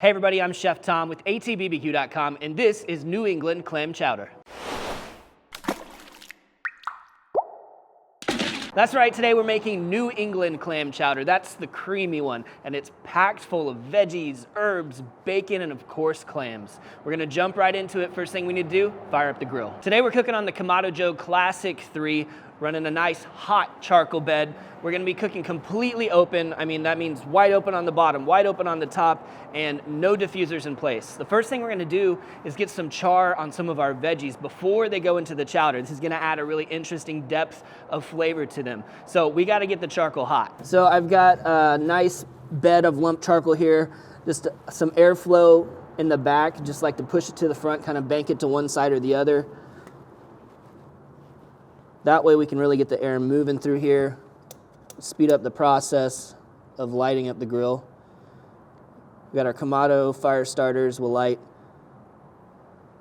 Hey everybody, I'm Chef Tom with allthingsbbq.com, and this is New England Clam Chowder. That's right, today we're making New England Clam Chowder. That's the creamy one, and it's packed full of veggies, herbs, bacon, and of course clams. We're gonna jump right into it. First thing we need to do, fire up the grill. Today we're cooking on the Kamado Joe Classic 3, running a nice hot charcoal bed. We're gonna be cooking completely open. I mean, that means wide open on the bottom, wide open on the top, and no diffusers in place. The first thing we're gonna do is get some char on some of our veggies before they go into the chowder. This is gonna add a really interesting depth of flavor to them. So we gotta get the charcoal hot. So I've got a nice bed of lumped charcoal here, just some airflow in the back, just like to push it to the front, kind of bank it to one side or the other. That way we can really get the air moving through here, speed up the process of lighting up the grill. We've got our Kamado fire starters. We'll light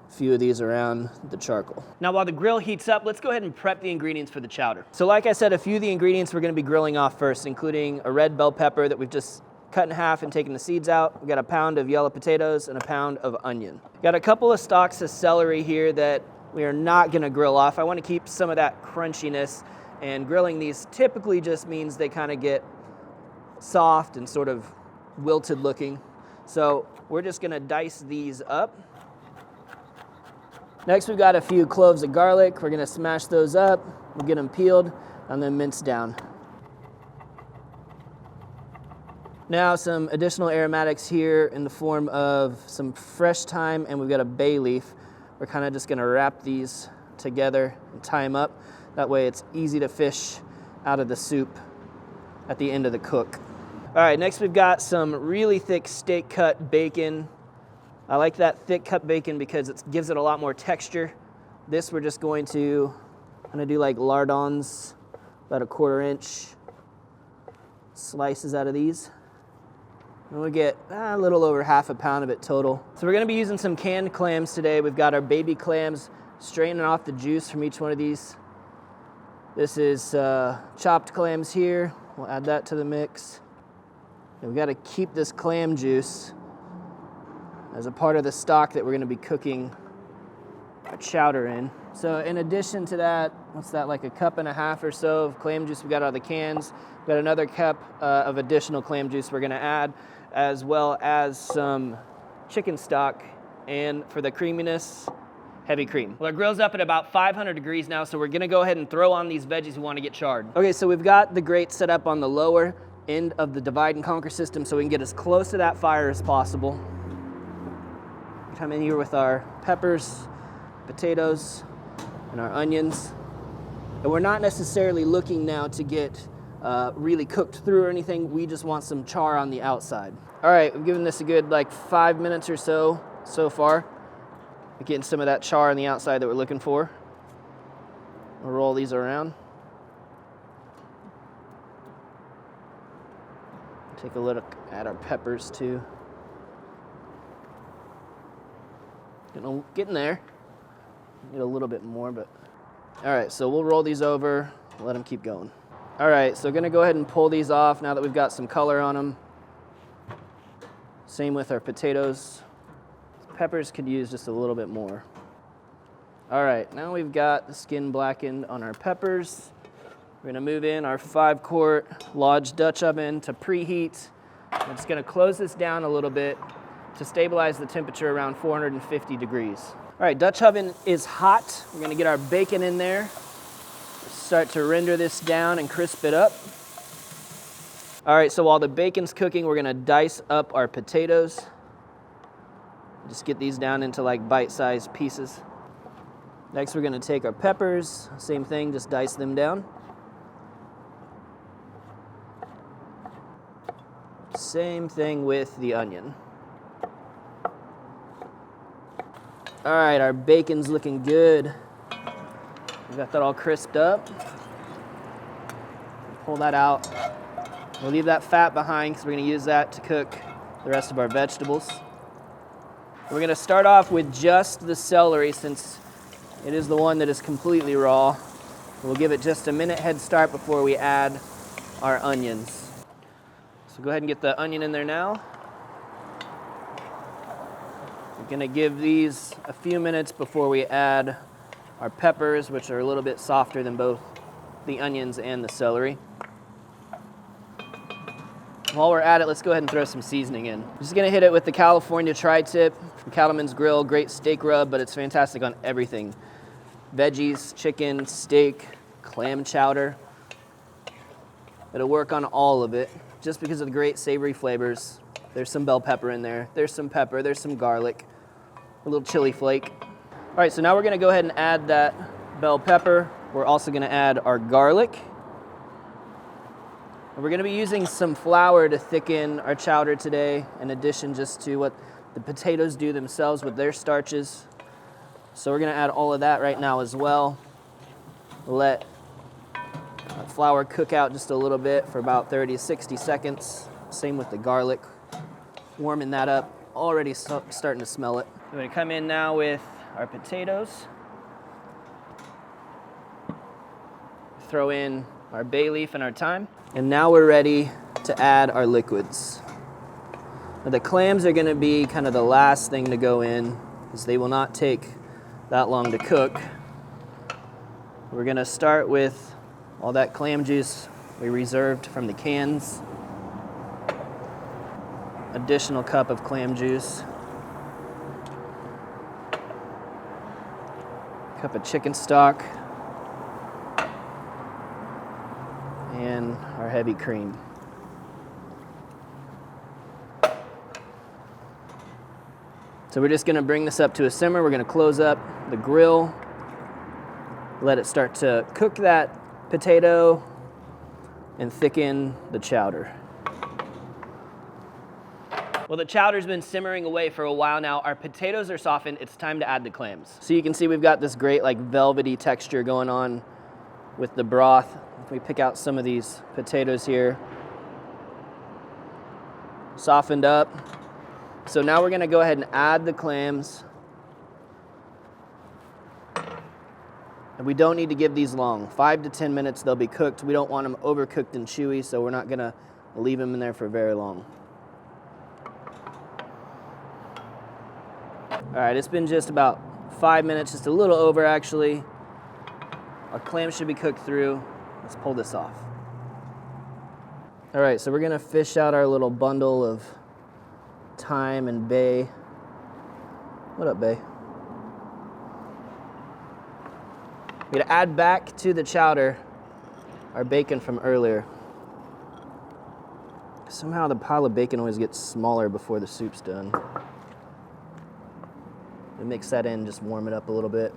a few of these around the charcoal. Now while the grill heats up, let's go ahead and prep the ingredients for the chowder. So like I said, a few of the ingredients we're gonna be grilling off first, including a red bell pepper that we've just cut in half and taken the seeds out. We've got a pound of yellow potatoes and a pound of onion. Got a couple of stalks of celery here that we are not gonna grill off. I wanna keep some of that crunchiness, and grilling these typically just means they kind of get soft and sort of wilted looking. So we're just gonna dice these up. Next we've got a few cloves of garlic. We're gonna smash those up, we'll get them peeled and then minced down. Now some additional aromatics here in the form of some fresh thyme, and we've got a bay leaf. We're kind of just gonna wrap these together and tie them up. That way it's easy to fish out of the soup at the end of the cook. All right, next we've got some really thick steak cut bacon. I like that thick cut bacon because it gives it a lot more texture. This we're just going to do like lardons, about 1/4 inch slices out of these. And we'll get a little over half a pound of it total. So we're gonna be using some canned clams today. We've got our baby clams, straining off the juice from each one of these. This is chopped clams here. We'll add that to the mix. And we've got to keep this clam juice as a part of the stock that we're gonna be cooking our chowder in. So in addition to that, what's that, like 1.5 cups or so of clam juice we got out of the cans. We've got another cup of additional clam juice we're gonna add, as well as some chicken stock, and for the creaminess, heavy cream. Well, our grill's up at about 500 degrees now, so we're gonna go ahead and throw on these veggies we wanna get charred. Okay, so we've got the grate set up on the lower end of the divide and conquer system so we can get as close to that fire as possible. Come in here with our peppers, potatoes, and our onions. And we're not necessarily looking now to get really cooked through or anything. We just want some char on the outside. All right, we've given this a good like 5 minutes or so far. We're getting some of that char on the outside that we're looking for. We'll roll these around. Take a look at our peppers too. Getting there. Get a little bit more, but all right, so we'll roll these over, let them keep going. All right, so gonna go ahead and pull these off now that we've got some color on them. Same with our potatoes. Peppers could use just a little bit more. All right, now we've got the skin blackened on our peppers. We're gonna move in our 5-quart Lodge Dutch oven to preheat. I'm just gonna close this down a little bit to stabilize the temperature around 450 degrees. All right, Dutch oven is hot. We're gonna get our bacon in there. Start to render this down and crisp it up. All right, so while the bacon's cooking, we're gonna dice up our potatoes. Just get these down into like bite-sized pieces. Next, we're gonna take our peppers, same thing, just dice them down. Same thing with the onion. All right, our bacon's looking good. We got that all crisped up. Pull that out. We'll leave that fat behind because we're gonna use that to cook the rest of our vegetables. We're gonna start off with just the celery since it is the one that is completely raw. We'll give it just a minute head start before we add our onions. So go ahead and get the onion in there now. We're gonna give these a few minutes before we add our peppers, which are a little bit softer than both the onions and the celery. While we're at it, let's go ahead and throw some seasoning in. I'm just gonna hit it with the California Tri-Tip from Cattleman's Grill. Great steak rub, but it's fantastic on everything. Veggies, chicken, steak, clam chowder. It'll work on all of it just because of the great savory flavors. There's some bell pepper in there. There's some pepper, there's some garlic, a little chili flake. All right, so now we're gonna go ahead and add that bell pepper. We're also gonna add our garlic. And we're gonna be using some flour to thicken our chowder today, in addition just to what the potatoes do themselves with their starches. So we're gonna add all of that right now as well. Let that flour cook out just a little bit for about 30 to 60 seconds. Same with the garlic. Warming that up, already starting to smell it. We're gonna come in now with our potatoes. Throw in our bay leaf and our thyme. And now we're ready to add our liquids. Now the clams are gonna be kind of the last thing to go in because they will not take that long to cook. We're gonna start with all that clam juice we reserved from the cans. Additional cup of clam juice. Cup of chicken stock. And our heavy cream. So we're just gonna bring this up to a simmer. We're gonna close up the grill, let it start to cook that potato and thicken the chowder. Well, the chowder's been simmering away for a while now. Our potatoes are softened. It's time to add the clams. So you can see we've got this great like velvety texture going on with the broth. If we pick out some of these potatoes here, softened up. So now we're gonna go ahead and add the clams. And we don't need to give these long. 5 to 10 minutes they'll be cooked. We don't want them overcooked and chewy, so we're not gonna leave them in there for very long. All right, it's been just about 5 minutes, just a little over actually. Our clams should be cooked through. Let's pull this off. All right, so we're gonna fish out our little bundle of thyme and bay. What up, bay? We're gonna add back to the chowder our bacon from earlier. Somehow the pile of bacon always gets smaller before the soup's done. We mix that in, just warm it up a little bit.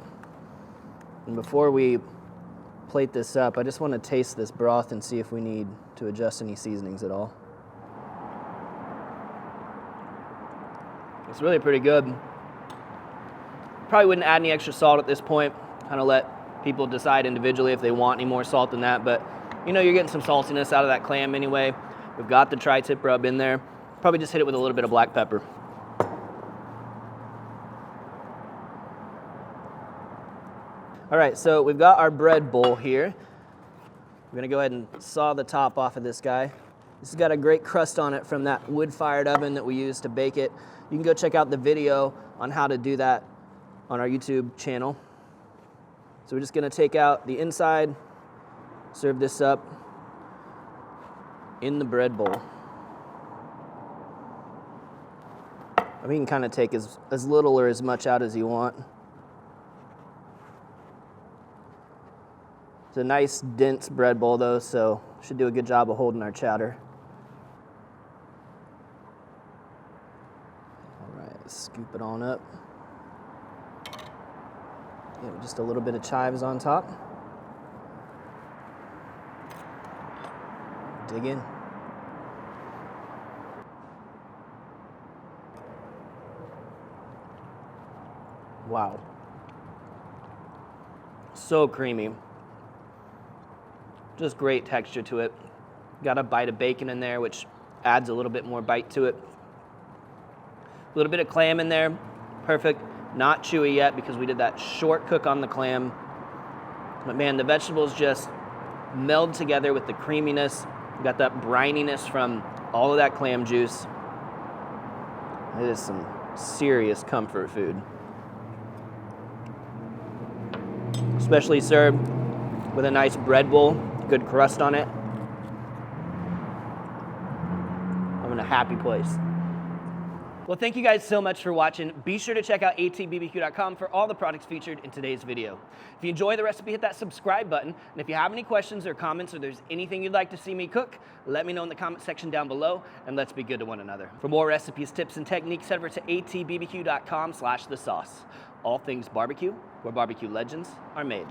And before we plate this up, I just want to taste this broth and see if we need to adjust any seasonings at all. It's really pretty good. Probably wouldn't add any extra salt at this point. Kind of let people decide individually if they want any more salt than that, but you know you're getting some saltiness out of that clam anyway. We've got the tri-tip rub in there. Probably just hit it with a little bit of black pepper. All right, so we've got our bread bowl here. We're gonna go ahead and saw the top off of this guy. This has got a great crust on it from that wood-fired oven that we used to bake it. You can go check out the video on how to do that on our YouTube channel. So we're just gonna take out the inside, serve this up in the bread bowl. I mean, you can kind of take as little or as much out as you want. It's a nice, dense bread bowl though, so should do a good job of holding our chowder. All right, let's scoop it on up. Yeah, just a little bit of chives on top. Dig in. Wow. So creamy. Just great texture to it. Got a bite of bacon in there, which adds a little bit more bite to it. A little bit of clam in there, perfect. Not chewy yet because we did that short cook on the clam. But man, the vegetables just meld together with the creaminess. We got that brininess from all of that clam juice. It is some serious comfort food. Especially served with a nice bread bowl, good crust on it. I'm in a happy place. Well, thank you guys so much for watching. Be sure to check out allthingsbbq.com for all the products featured in today's video. If you enjoy the recipe, hit that subscribe button. And if you have any questions or comments, or there's anything you'd like to see me cook, let me know in the comment section down below, and let's be good to one another. For more recipes, tips, and techniques, head over to allthingsbbq.com/thesauce. All things barbecue, where barbecue legends are made.